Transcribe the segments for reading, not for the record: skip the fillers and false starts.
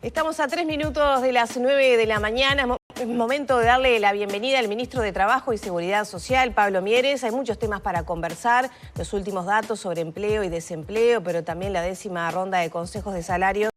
Estamos a 3 minutos de las 9 de la mañana. Es momento de darle la bienvenida al ministro de Trabajo y Seguridad Social, Pablo Mieres. Hay muchos temas para conversar, los últimos datos sobre empleo y desempleo, pero también la 10ª ronda de consejos de salarios,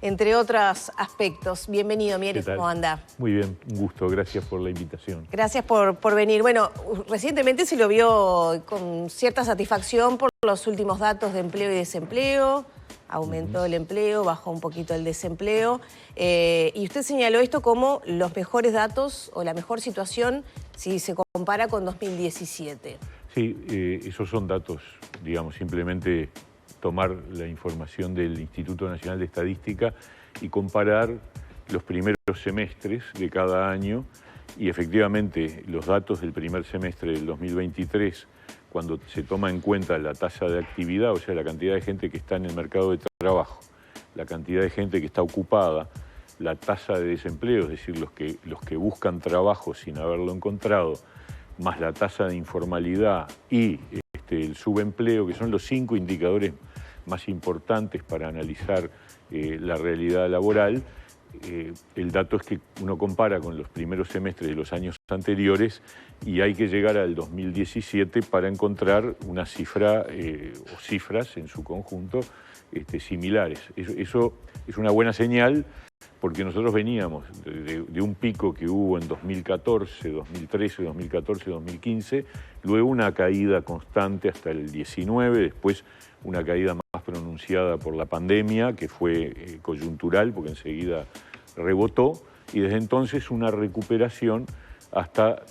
entre otros aspectos. Bienvenido, Mieres, ¿cómo anda? Muy bien, un gusto, gracias por la invitación. Gracias por venir. Bueno, recientemente se lo vio con cierta satisfacción por los últimos datos de empleo y desempleo. Aumentó el empleo, bajó un poquito el desempleo. Y usted señaló esto como los mejores datos o la mejor situación si se compara con 2017. Sí, esos son datos, digamos, simplemente tomar la información del Instituto Nacional de Estadística y comparar los primeros semestres de cada año y efectivamente los datos del primer semestre del 2023, cuando se toma en cuenta la tasa de actividad, o sea, la cantidad de gente que está en el mercado de trabajo, la cantidad de gente que está ocupada, la tasa de desempleo, es decir, los que buscan trabajo sin haberlo encontrado, más la tasa de informalidad y el subempleo, que son los 5 indicadores más importantes para analizar la realidad laboral. El dato es que uno compara con los primeros semestres de los años anteriores y hay que llegar al 2017 para encontrar una cifra o cifras en su conjunto similares. Eso es una buena señal porque nosotros veníamos de un pico que hubo en 2014, 2013, 2014, 2015, luego una caída constante hasta el 19, después una caída más pronunciada por la pandemia, que fue coyuntural porque enseguida rebotó, y desde entonces una recuperación hasta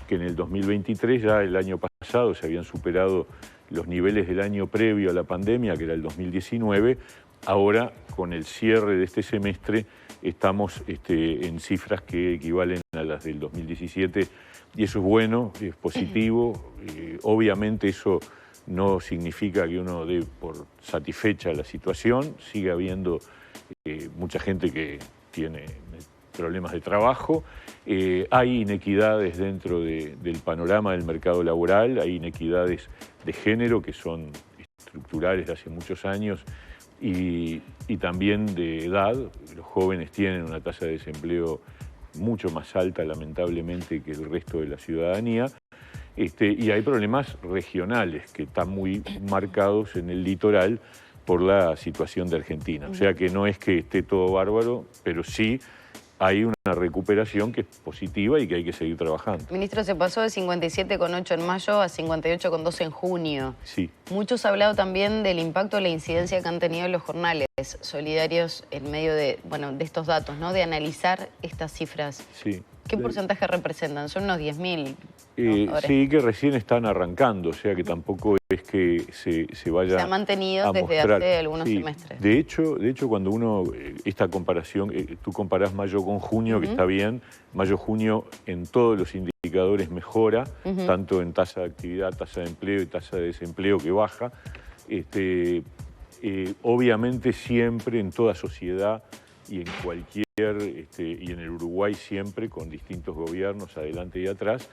que en el 2023, ya el año pasado, se habían superado los niveles del año previo a la pandemia, que era el 2019. Ahora, con el cierre de este semestre, estamos en cifras que equivalen a las del 2017, y eso es bueno, es positivo. Obviamente eso no significa que uno dé por satisfecha la situación, sigue habiendo mucha gente que tiene problemas de trabajo, hay inequidades dentro del panorama del mercado laboral, hay inequidades de género que son estructurales de hace muchos años y también de edad. Los jóvenes tienen una tasa de desempleo mucho más alta, lamentablemente, que el resto de la ciudadanía. Y hay problemas regionales que están muy marcados en el litoral por la situación de Argentina. O sea que no es que esté todo bárbaro, pero sí hay una recuperación que es positiva y que hay que seguir trabajando. Ministro, se pasó de 57,8 en mayo a 58,2 en junio. Sí. Muchos han hablado también del impacto de la incidencia que han tenido los jornales solidarios en medio de estos datos, ¿no? De analizar estas cifras. Sí. ¿Qué porcentaje representan? Son unos 10.000. Sí, que recién están arrancando, o sea que tampoco es que se vaya a se ha mantenido desde mostrar. hace algunos semestres. De hecho, cuando uno, esta comparación, tú comparás mayo con junio, que está bien, mayo-junio en todos los indicadores mejora, tanto en tasa de actividad, tasa de empleo y tasa de desempleo que baja. Obviamente siempre en toda sociedad y en cualquier, y en el Uruguay siempre, con distintos gobiernos adelante y atrás,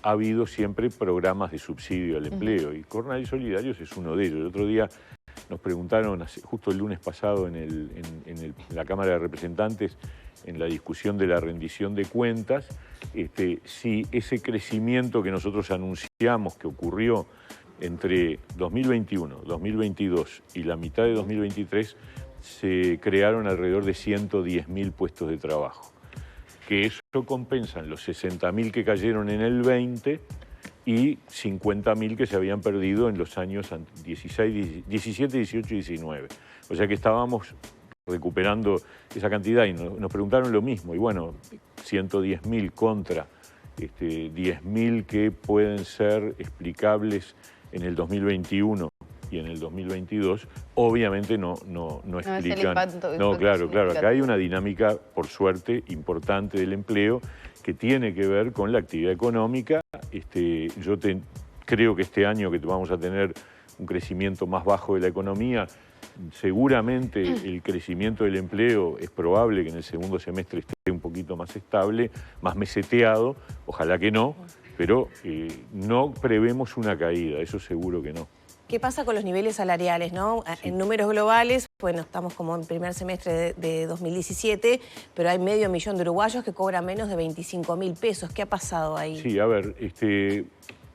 ha habido siempre programas de subsidio al empleo, y Jornales Solidarios es uno de ellos. El otro día nos preguntaron, justo el lunes pasado en la Cámara de Representantes, en la discusión de la rendición de cuentas, si ese crecimiento que nosotros anunciamos que ocurrió entre 2021, 2022 y la mitad de 2023, se crearon alrededor de 110.000 puestos de trabajo, que eso compensan los 60.000 que cayeron en el 20 y 50.000 que se habían perdido en los años 17, 18 y 19. O sea que estábamos recuperando esa cantidad y nos preguntaron lo mismo. Y bueno, 110.000 contra 10.000 que pueden ser explicables en el 2021 y en el 2022, obviamente no explican. No, claro, acá hay una dinámica, por suerte, importante del empleo que tiene que ver con la actividad económica. Yo creo que este año que vamos a tener un crecimiento más bajo de la economía, seguramente el crecimiento del empleo es probable que en el segundo semestre esté un poquito más estable, más meseteado, ojalá que no, pero no prevemos una caída, eso seguro que no. ¿Qué pasa con los niveles salariales, no? Sí. En números globales, bueno, estamos como en primer semestre de 2017, pero hay 500.000 de uruguayos que cobran menos de 25.000 pesos. ¿Qué ha pasado ahí? Sí, a ver,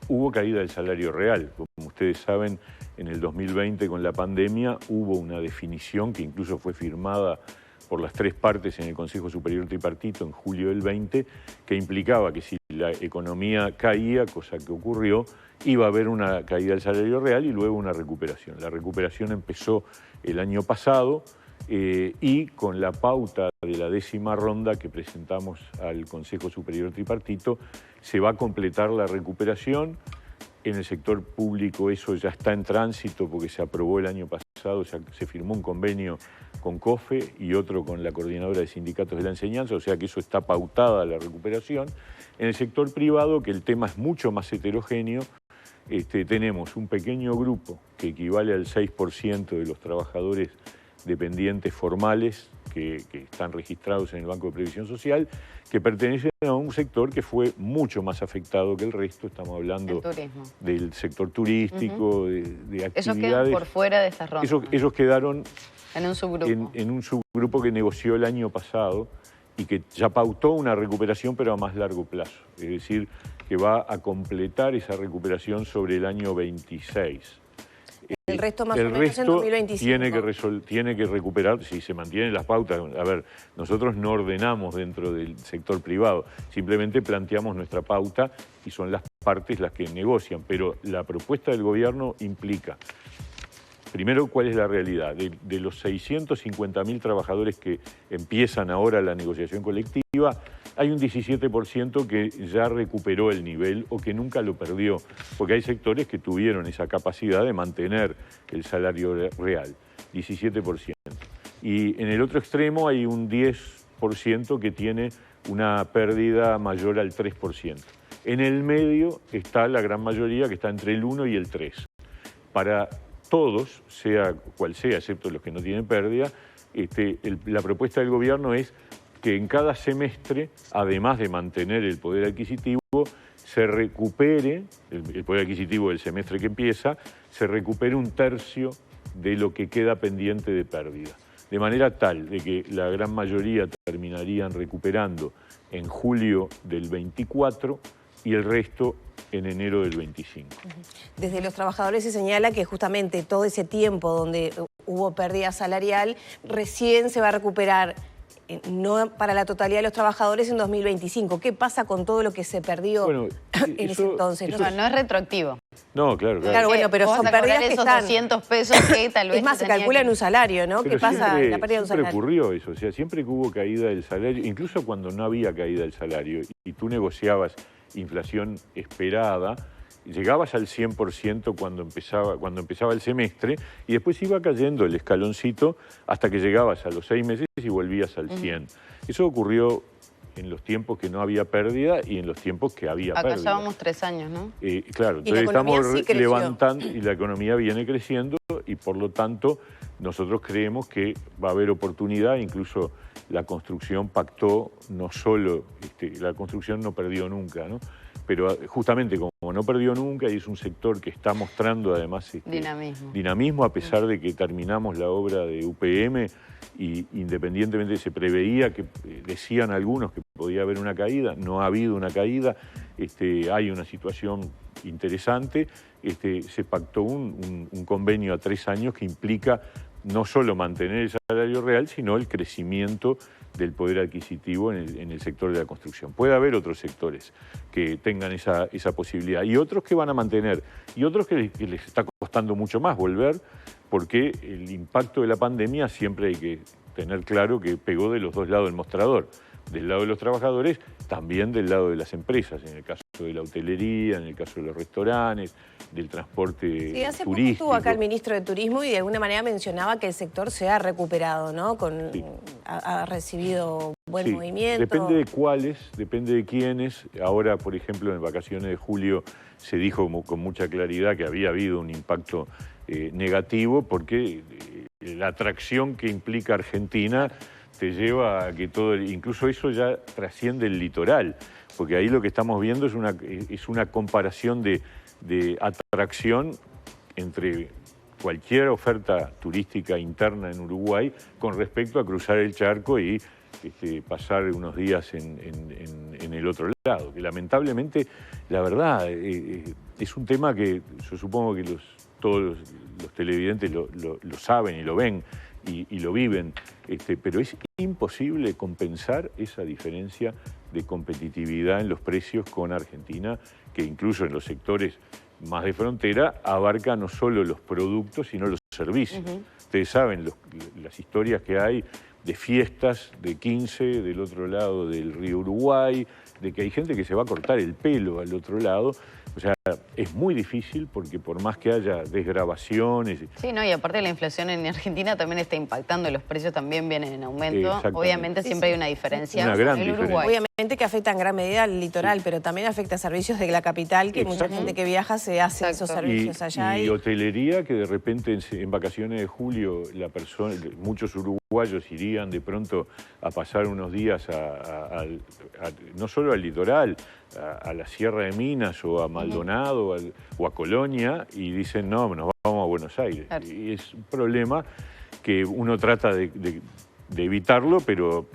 hubo caída del salario real. Como ustedes saben, en el 2020 con la pandemia hubo una definición que incluso fue firmada por las tres partes en el Consejo Superior Tripartito en julio del 20, que implicaba que si la economía caía, cosa que ocurrió, iba a haber una caída del salario real y luego una recuperación. La recuperación empezó el año pasado y con la pauta de la 10ª ronda que presentamos al Consejo Superior Tripartito, se va a completar la recuperación. En el sector público eso ya está en tránsito porque se aprobó el año pasado, se firmó un convenio con COFE y otro con la Coordinadora de Sindicatos de la Enseñanza, o sea que eso está pautada la recuperación. En el sector privado, que el tema es mucho más heterogéneo, tenemos un pequeño grupo que equivale al 6% de los trabajadores dependientes formales que están registrados en el Banco de Previsión Social, que pertenecen a un sector que fue mucho más afectado que el resto. Estamos hablando del sector turístico, de actividades. Esos quedan por fuera de estas rondas. Ellos quedaron en un subgrupo. En un subgrupo que negoció el año pasado y que ya pautó una recuperación, pero a más largo plazo. Es decir, que va a completar esa recuperación sobre el año 26. El resto más o menos en 2025. Tiene que recuperar, si se mantienen las pautas. A ver, nosotros no ordenamos dentro del sector privado, simplemente planteamos nuestra pauta y son las partes las que negocian, pero la propuesta del gobierno implica, primero, ¿cuál es la realidad? De los 650.000 trabajadores que empiezan ahora la negociación colectiva, hay un 17% que ya recuperó el nivel o que nunca lo perdió, porque hay sectores que tuvieron esa capacidad de mantener el salario real, 17%. Y en el otro extremo hay un 10% que tiene una pérdida mayor al 3%. En el medio está la gran mayoría que está entre el 1 y el 3. Para todos, sea cual sea, excepto los que no tienen pérdida, la propuesta del gobierno es que en cada semestre, además de mantener el poder adquisitivo, se recupere, el poder adquisitivo del semestre que empieza, se recupere un tercio de lo que queda pendiente de pérdida. De manera tal de que la gran mayoría terminarían recuperando en julio del 24 y el resto en enero del 25. Desde los trabajadores se señala que justamente todo ese tiempo donde hubo pérdida salarial recién se va a recuperar, no para la totalidad de los trabajadores, en 2025. ¿Qué pasa con todo lo que se perdió en ese entonces? No es retroactivo. No, claro. Claro, bueno, pero son pérdidas que esos están... 200 pesos que tal vez... Es más, se calcula en un salario, ¿no? ¿Qué pasa en la pérdida de un salario? Siempre ocurrió eso, o sea, siempre que hubo caída del salario, incluso cuando no había caída del salario y tú negociabas inflación esperada, llegabas al 100% cuando empezaba el semestre y después iba cayendo el escaloncito hasta que llegabas a los 6 meses y volvías al 100. Eso ocurrió en los tiempos que no había pérdida y en los tiempos que había pérdida. Acá llevamos 3 años, ¿no? Claro, entonces estamos levantando y la economía viene creciendo y por lo tanto nosotros creemos que va a haber oportunidad, incluso la construcción pactó, no solo, la construcción no perdió nunca, ¿no? Pero justamente como no perdió nunca y es un sector que está mostrando además dinamismo a pesar de que terminamos la obra de UPM y independientemente se preveía que decían algunos que podía haber una caída, no ha habido una caída, hay una situación interesante, se pactó un convenio a 3 años que implica no solo mantener el salario real, sino el crecimiento del poder adquisitivo en el sector de la construcción. Puede haber otros sectores que tengan esa posibilidad y otros que van a mantener y otros que les está costando mucho más volver porque el impacto de la pandemia siempre hay que tener claro que pegó de los dos lados del mostrador. Del lado de los trabajadores, también del lado de las empresas, en el caso de la hotelería, en el caso de los restaurantes, del transporte turístico. Sí, hace poco estuvo acá el ministro de Turismo y de alguna manera mencionaba que el sector se ha recuperado, ¿no? Ha recibido buen movimiento. Depende de cuáles, depende de quiénes. Ahora, por ejemplo, en vacaciones de julio se dijo con mucha claridad que había habido un impacto negativo porque la atracción que implica Argentina te lleva a que todo, incluso eso ya trasciende el litoral, porque ahí lo que estamos viendo es una comparación de atracción entre cualquier oferta turística interna en Uruguay con respecto a cruzar el charco y pasar unos días en el otro lado. Que lamentablemente, la verdad, es un tema que yo supongo que todos los televidentes lo saben y lo ven y lo viven, pero es imposible compensar esa diferencia de competitividad en los precios con Argentina, que incluso en los sectores más de frontera abarca no solo los productos, sino los servicios. Ustedes saben las historias que hay de fiestas de 15 del otro lado del río Uruguay, de que hay gente que se va a cortar el pelo al otro lado. O sea, es muy difícil porque por más que haya desgravaciones... Sí, no, y aparte la inflación en Argentina también está impactando, los precios también vienen en aumento. Obviamente siempre hay una diferencia. Una gran en el diferencia. Uruguay. Obviamente que afecta en gran medida al litoral, pero también afecta a servicios de la capital, que mucha gente que viaja se hace esos servicios allá. Y hotelería, que de repente en vacaciones de julio muchos uruguayos irían de pronto a pasar unos días no solo al litoral, a la Sierra de Minas o a Maldonado o a Colonia, y dicen, no, nos vamos a Buenos Aires. Claro. Y es un problema que uno trata de evitarlo, pero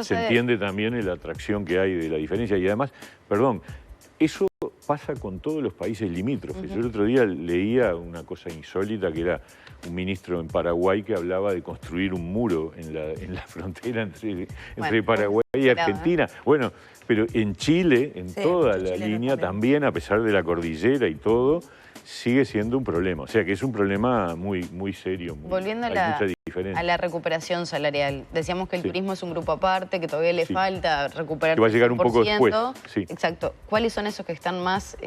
se entiende también la atracción que hay de la diferencia. Y además, perdón, eso pasa con todos los países limítrofes. Yo el otro día leía una cosa insólita, que era un ministro en Paraguay que hablaba de construir un muro en la frontera entre Paraguay y Argentina. Bueno, pero en Chile, en toda la línea, también, a pesar de la cordillera y todo, sigue siendo un problema. O sea que es un problema muy, muy serio. Volviendo a la recuperación salarial, decíamos que el turismo es un grupo aparte, que todavía le falta recuperar. Que va a llegar un poco después. Exacto. ¿Cuáles son esos que están más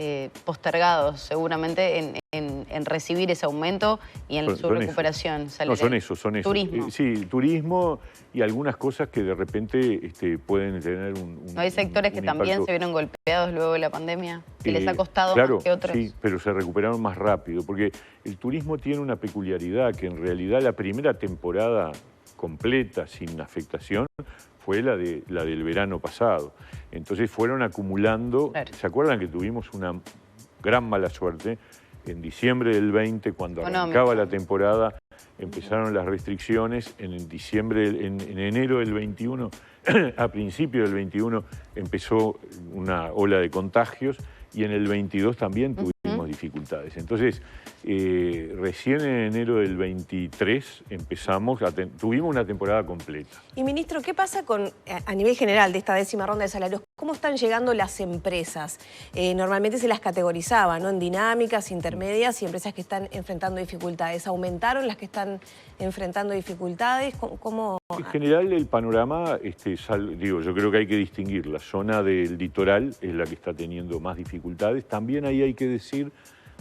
postergados seguramente en recibir ese aumento y en su recuperación salarial? No, son esos. Turismo. Sí, turismo y algunas cosas que de repente pueden tener ¿No hay sectores que también se vieron golpeados luego de la pandemia? ¿Que les ha costado más que otros? Sí, pero se recuperaron más rápido, porque el turismo tiene una peculiaridad, que en realidad la primera temporada completa, sin afectación, fue la del verano pasado. Entonces fueron acumulando. Claro. ¿Se acuerdan que tuvimos una gran mala suerte? En diciembre del 20, cuando arrancaba la temporada, empezaron las restricciones. En enero del 21, a principios del 21, empezó una ola de contagios, y en el 22 también tuvimos dificultades. Entonces, recién en enero del 23 tuvimos una temporada completa. Y ministro, ¿qué pasa a nivel general de esta 10ª ronda de salarios? ¿Cómo están llegando las empresas? Normalmente se las categorizaba, ¿no? En dinámicas, intermedias y empresas que están enfrentando dificultades. ¿Aumentaron las que están enfrentando dificultades? ¿Cómo? En general, el panorama, yo creo que hay que distinguir. La zona del litoral es la que está teniendo más dificultades. También ahí hay que decir,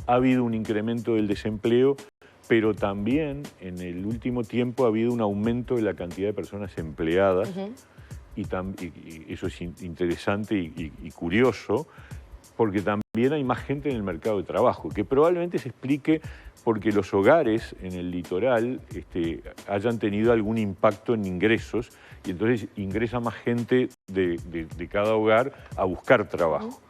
ha habido un incremento del desempleo, pero también en el último tiempo ha habido un aumento de la cantidad de personas empleadas. Y eso es interesante y curioso, porque también hay más gente en el mercado de trabajo, que probablemente se explique porque los hogares en el litoral hayan tenido algún impacto en ingresos, y entonces ingresa más gente de cada hogar a buscar trabajo.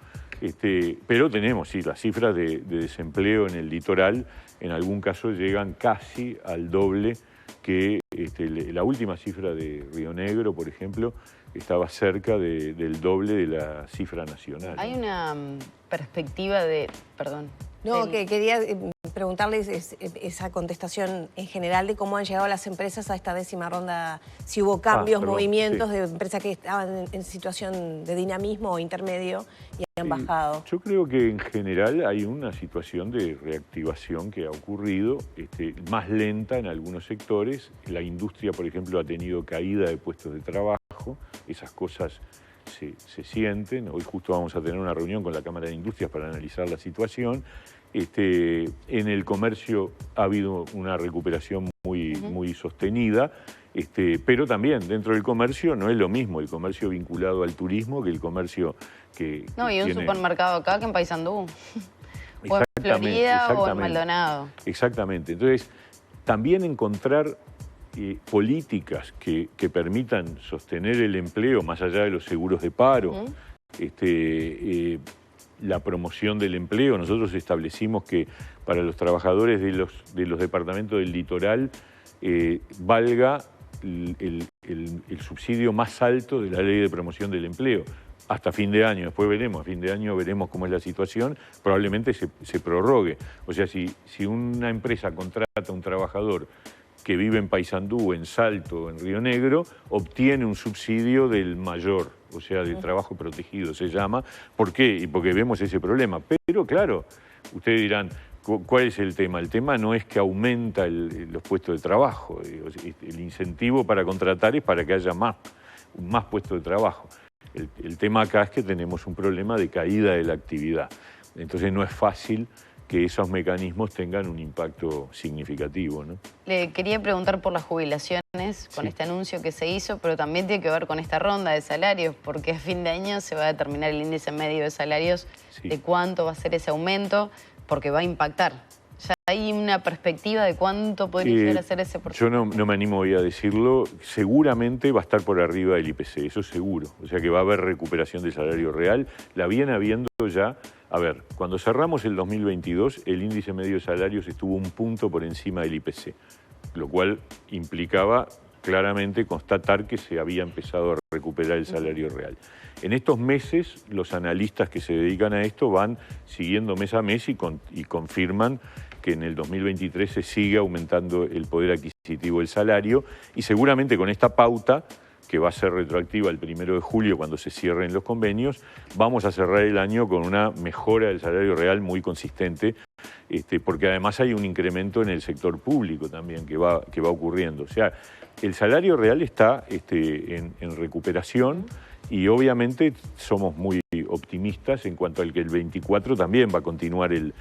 Pero tenemos, sí, las cifras de desempleo en el litoral, en algún caso llegan casi al doble que la última cifra de Río Negro, por ejemplo, estaba cerca del doble de la cifra nacional. Hay una perspectiva de... Perdón. No, que quería preguntarles esa contestación en general de cómo han llegado las empresas a esta 10ª ronda, si hubo cambios, movimientos de empresas que estaban en situación de dinamismo o intermedio y han bajado. Yo creo que en general hay una situación de reactivación que ha ocurrido, más lenta en algunos sectores. La industria, por ejemplo, ha tenido caída de puestos de trabajo. Esas cosas se sienten. Hoy justo vamos a tener una reunión con la Cámara de Industrias para analizar la situación. En el comercio ha habido una recuperación muy sostenida, pero también dentro del comercio no es lo mismo el comercio vinculado al turismo que el comercio que y un supermercado acá que en Paysandú, o en Florida o en Maldonado. Exactamente. Entonces, también encontrar políticas que permitan sostener el empleo más allá de los seguros de paro, la promoción del empleo. Nosotros establecimos que para los trabajadores de los departamentos del litoral valga el subsidio más alto de la Ley de Promoción del Empleo. Hasta fin de año, después veremos, a fin de año veremos cómo es la situación, probablemente se prorrogue. O sea, si una empresa contrata a un trabajador que vive en Paysandú, en Salto, en Río Negro, obtiene un subsidio del mayor, o sea, del trabajo protegido se llama. ¿Por qué? Y porque vemos ese problema. Pero claro, ustedes dirán, ¿cuál es el tema? El tema no es que aumenta los puestos de trabajo. El incentivo para contratar es para que haya más puestos de trabajo. El tema acá es que tenemos un problema de caída de la actividad. Entonces no es fácil que esos mecanismos tengan un impacto significativo, ¿no? Le quería preguntar por las jubilaciones con Sí. este anuncio que se hizo, pero también tiene que ver con esta ronda de salarios, porque a fin de año se va a determinar el índice medio de salarios, Sí. de cuánto va a ser ese aumento, porque va a impactar. ¿Ya hay una perspectiva de cuánto podría llegar a ser ese porcentaje? Yo no me animo hoy a decirlo. Seguramente va a estar por arriba del IPC, eso seguro. O sea que va a haber recuperación del salario real. La viene habiendo ya. A ver, cuando cerramos el 2022, el índice medio de salarios estuvo 1 punto por encima del IPC, lo cual implicaba claramente constatar que se había empezado a recuperar el salario real. En estos meses, los analistas que se dedican a esto van siguiendo mes a mes y confirman que en el 2023 se sigue aumentando el poder adquisitivo del salario, y seguramente con esta pauta, que va a ser retroactiva el 1 de julio cuando se cierren los convenios, vamos a cerrar el año con una mejora del salario real muy consistente, porque además hay un incremento en el sector público también que va ocurriendo. O sea, el salario real está en recuperación, y obviamente somos muy optimistas en cuanto al que el 24 también va a continuar el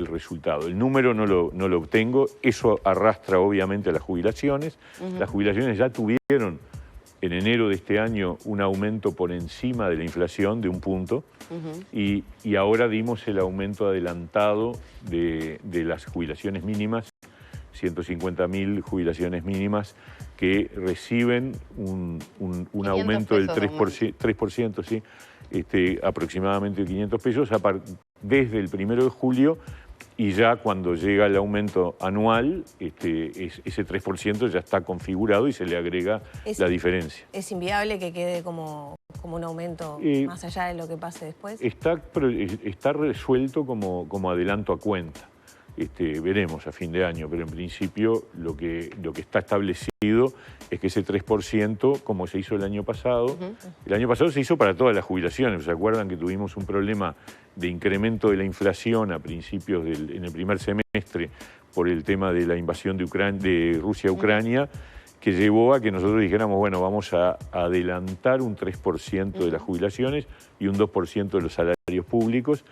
resultado. El número no lo obtengo, eso arrastra obviamente a las jubilaciones. Las jubilaciones ya tuvieron en enero de este año un aumento por encima de la inflación de 1 punto, y ahora dimos el aumento adelantado de las jubilaciones mínimas, 150.000 jubilaciones mínimas que reciben un aumento del 3%, sí, aproximadamente 500 pesos desde el 1 de julio, y ya cuando llega el aumento anual, ese 3% ya está configurado y se le agrega la diferencia. ¿Es inviable que quede como un aumento más allá de lo que pase después? Está resuelto como adelanto a cuenta. Veremos a fin de año, pero en principio lo que está establecido es que ese 3%, como se hizo el año pasado, el año pasado se hizo para todas las jubilaciones. ¿Se acuerdan que tuvimos un problema de incremento de la inflación a principios en el primer semestre por el tema de la invasión de Rusia a Ucrania, que llevó a que nosotros dijéramos, bueno, vamos a adelantar un 3% de las jubilaciones y un 2% de los salarios públicos?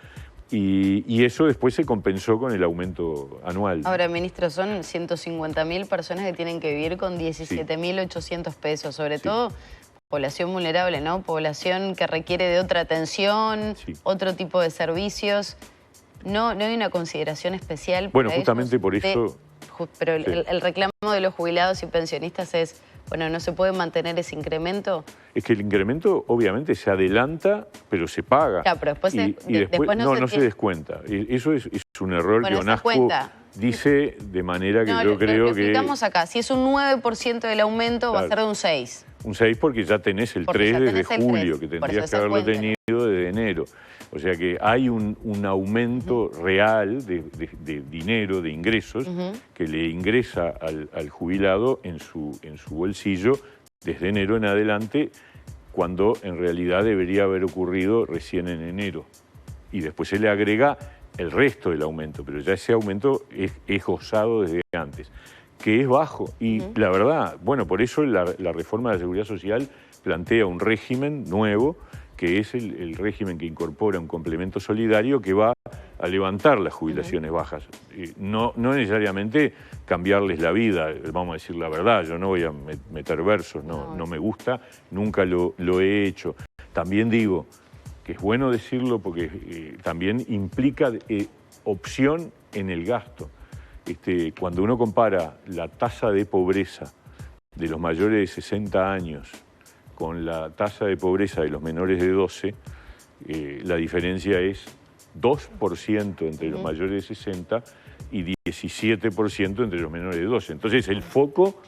Y eso después se compensó con el aumento anual. Ahora, ministro, son 150.000 personas que tienen que vivir con 17.800 pesos, sobre todo población vulnerable, ¿no? Población que requiere de otra atención, otro tipo de servicios. ¿No hay una consideración especial para Bueno, justamente por eso... Pero el reclamo de los jubilados y pensionistas es, bueno, ¿no se puede mantener ese incremento? Es que el incremento obviamente se adelanta, pero se paga. Claro, pero después, después no se descuenta. Eso es un error que ONASCO dice de manera que yo creo que... Lo explicamos acá, si es un 9% del aumento, va a ser de un 6%. Un 6 porque ya tenés el 3 desde julio, que tendrías que haberlo tenido desde enero. O sea que hay un aumento real de dinero, de ingresos, que le ingresa al jubilado en su bolsillo desde enero en adelante, cuando en realidad debería haber ocurrido recién en enero. Y después se le agrega el resto del aumento, pero ya ese aumento es gozado desde antes, que es bajo. Y la verdad, bueno, por eso la reforma de la Seguridad Social plantea un régimen nuevo, que es el régimen que incorpora un complemento solidario que va a levantar las jubilaciones bajas. No necesariamente cambiarles la vida, vamos a decir la verdad, yo no voy a meter versos, no me gusta, nunca lo he hecho. También digo que es bueno decirlo porque también implica opción en el gasto. Cuando uno compara la tasa de pobreza de los mayores de 60 años con la tasa de pobreza de los menores de 12, la diferencia es 2% entre los mayores de 60 y 17% entre los menores de 12. Entonces el foco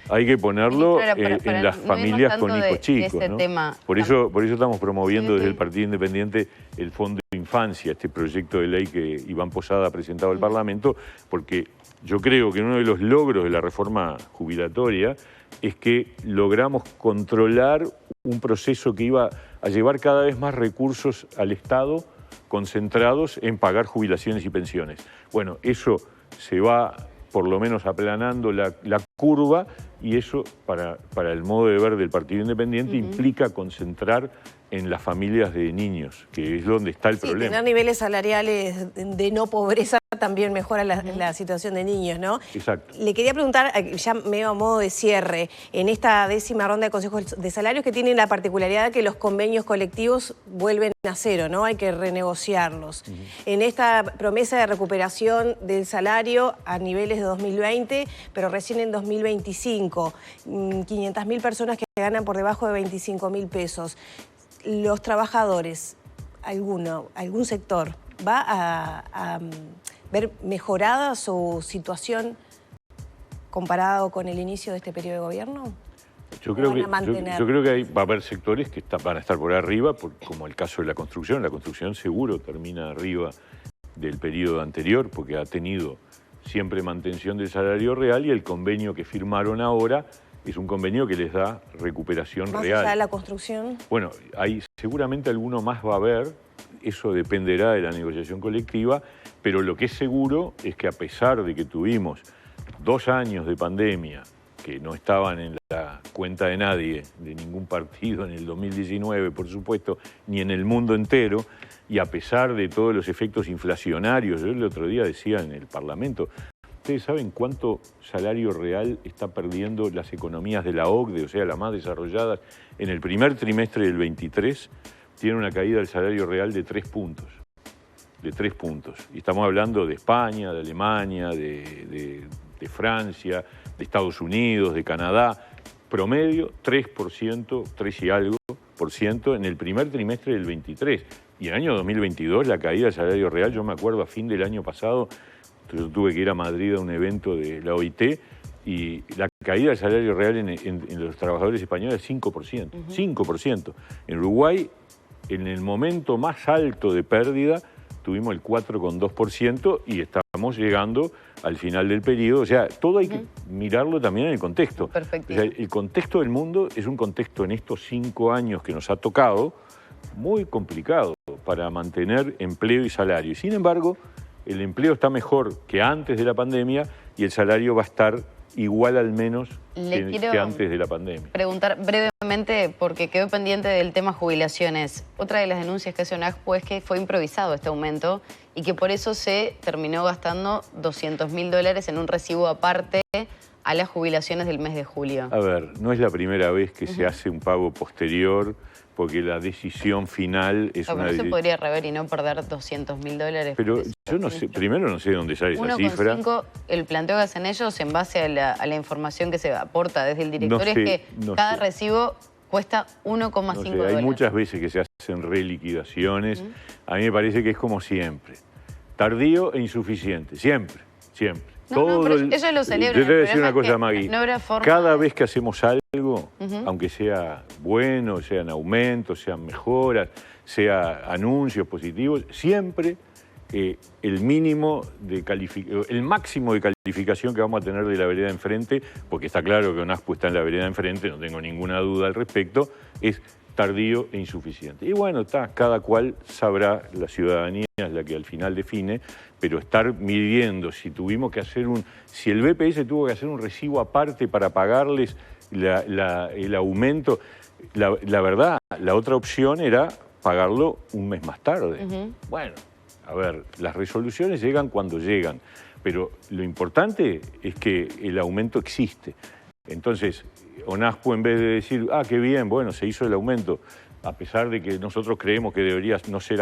hay que ponerlo en las familias con hijos chicos, ¿no? Por eso estamos promoviendo desde el Partido Independiente el Fondo de Infancia, este proyecto de ley que Iván Posada ha presentado al Parlamento, porque yo creo que uno de los logros de la reforma jubilatoria es que logramos controlar un proceso que iba a llevar cada vez más recursos al Estado concentrados en pagar jubilaciones y pensiones. Bueno, eso se va por lo menos aplanando la curva, y eso, para el modo de ver del Partido Independiente, implica concentrar en las familias de niños, que es donde está el problema. Tener niveles salariales de no pobreza también mejora la situación de niños, ¿no? Exacto. Le quería preguntar, ya medio a modo de cierre, en esta 10ª ronda de consejos de salarios, que tienen la particularidad que los convenios colectivos vuelven a cero, ¿no? Hay que renegociarlos. En esta promesa de recuperación del salario a niveles de 2020, pero recién en 2025, 500.000 personas que ganan por debajo de 25.000 pesos. Los trabajadores, algún sector, ¿va a ver mejorada su situación comparado con el inicio de este periodo de gobierno? Yo creo que va a haber sectores que van a estar por arriba, como el caso de la construcción. La construcción seguro termina arriba del periodo anterior, porque ha tenido siempre mantención del salario real, y el convenio que firmaron ahora es un convenio que les da recuperación real. ¿Más allá de la construcción? Bueno, seguramente alguno más va a haber, eso dependerá de la negociación colectiva, pero lo que es seguro es que, a pesar de que tuvimos 2 años de pandemia que no estaban en la cuenta de nadie, de ningún partido en el 2019, por supuesto, ni en el mundo entero, y a pesar de todos los efectos inflacionarios, yo el otro día decía en el Parlamento, ¿ustedes saben cuánto salario real está perdiendo las economías de la OCDE, o sea, las más desarrolladas? En el primer trimestre del 23 tiene una caída del salario real de 3 puntos. De 3 puntos. Y estamos hablando de España, de Alemania, de Francia, de Estados Unidos, de Canadá. Promedio 3%, 3 y algo por ciento en el primer trimestre del 23. Y en el año 2022 la caída del salario real, yo me acuerdo a fin del año pasado, yo tuve que ir a Madrid a un evento de la OIT, y la caída del salario real en los trabajadores españoles es 5%. 5%. En Uruguay, en el momento más alto de pérdida, tuvimos el 4,2%, y estamos llegando al final del periodo. O sea, todo hay que mirarlo también en el contexto. Perfecto. O sea, el contexto del mundo es un contexto, en estos 5 años que nos ha tocado, muy complicado para mantener empleo y salario. Y sin embargo, el empleo está mejor que antes de la pandemia, y el salario va a estar igual al menos que antes de la pandemia. Preguntar brevemente, porque quedó pendiente del tema jubilaciones. Otra de las denuncias que hace UNASPO es que fue improvisado este aumento y que por eso se terminó gastando $200.000 en un recibo aparte a las jubilaciones del mes de julio. A ver, no es la primera vez que se hace un pago posterior, porque la decisión final es no se podría rever y no perder $200.000. Pero yo no sé, primero no sé dónde sale esa cifra. 1,5, el planteo que hacen ellos en base a la información que se aporta desde el directorio es que cada recibo cuesta $1,5. Hay muchas veces que se hacen reliquidaciones. A mí me parece que es como siempre. Tardío e insuficiente, siempre. Pero ellos lo celebran. Yo te voy a decir una cosa, Magui. No habrá forma. Cada vez que hacemos algo, aunque sea bueno, sean aumentos, sean mejoras, sea anuncios positivos, siempre el máximo de calificación que vamos a tener de la vereda enfrente, porque está claro que UNASPO está en la vereda enfrente, no tengo ninguna duda al respecto, es tardío e insuficiente. Y bueno, cada cual sabrá, la ciudadanía es la que al final define, pero estar midiendo si si el BPS tuvo que hacer un recibo aparte para pagarles el aumento, la verdad, la otra opción era pagarlo un mes más tarde. Bueno, a ver, las resoluciones llegan cuando llegan, pero lo importante es que el aumento existe. Entonces, UNASPO, en vez de decir, qué bien, bueno, se hizo el aumento, a pesar de que nosotros creemos que debería no ser